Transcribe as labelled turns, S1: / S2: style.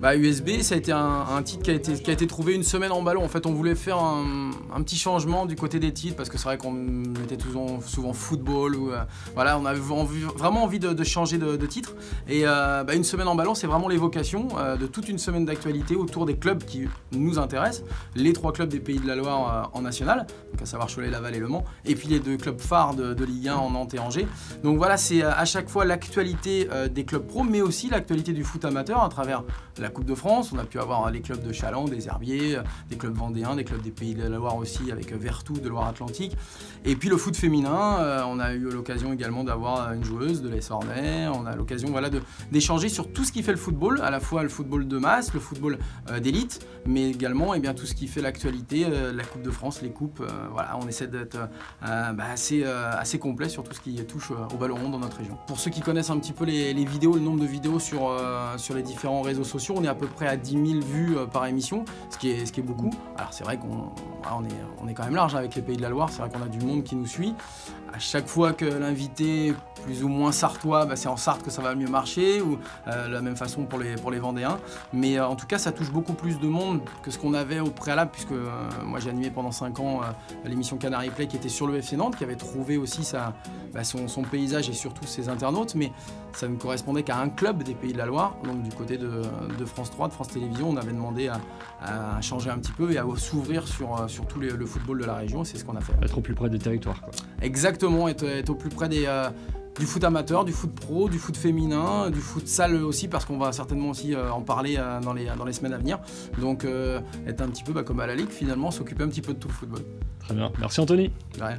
S1: USB, ça a été un titre qui a été trouvé une semaine en ballon. En fait, on voulait faire un petit changement du côté des titres parce que c'est vrai qu'on mettait souvent football ou voilà, on avait vraiment envie de changer de titre. Et une semaine en ballon, c'est vraiment l'évocation de toute une semaine d'actualité autour des clubs qui nous intéressent, les 3 clubs des Pays de la Loire en national, donc à savoir Cholet, Laval et Le Mans, et puis les 2 clubs phares de Ligue 1 en Nantes et Angers. Donc voilà, c'est à chaque fois l'actualité des clubs pro, mais aussi l'actualité du foot amateur à travers la Coupe de France. On a pu avoir les clubs de Chaland, des Herbiers, des clubs vendéens, des clubs des Pays de la Loire aussi avec Vertou de Loire-Atlantique. Et puis le foot féminin, on a eu l'occasion également d'avoir une joueuse de l'AS Ornay. On a l'occasion d'échanger sur tout ce qui fait le football, à la fois le football de masse, le football d'élite, mais également tout ce qui fait l'actualité, la Coupe de France, les coupes. Voilà, on essaie d'être assez complet sur tout ce qui touche au ballon rond dans notre région. Pour ceux qui connaissent un petit peu les vidéos, le nombre de vidéos sur les différents réseaux sociaux, on est à peu près à 10 000 vues par émission, ce qui est beaucoup. Alors c'est vrai qu'on est quand même large avec les Pays de la Loire, c'est vrai qu'on a du monde qui nous suit. À chaque fois que l'invité est plus ou moins sartois, c'est en Sarthe que ça va mieux marcher, ou la même façon pour les Vendéens. Mais en tout cas, ça touche beaucoup plus de monde que ce qu'on avait au préalable, puisque moi j'ai animé pendant 5 ans l'émission Canary Play qui était sur le FC Nantes, qui avait trouvé aussi son paysage et surtout ses internautes, mais ça ne correspondait qu'à un club des Pays de la Loire. Donc du côté de France 3, de France Télévisions, on avait demandé à changer un petit peu et à s'ouvrir sur tout le football de la région, c'est ce qu'on a fait.
S2: Être au plus près des territoires, quoi.
S1: Exactement, être au plus près du foot amateur, du foot pro, du foot féminin, du foot salle aussi, parce qu'on va certainement aussi en parler dans les semaines à venir. Donc être un petit peu comme à la Ligue finalement, s'occuper un petit peu de tout le football.
S2: Très bien, merci Anthony.
S1: De rien.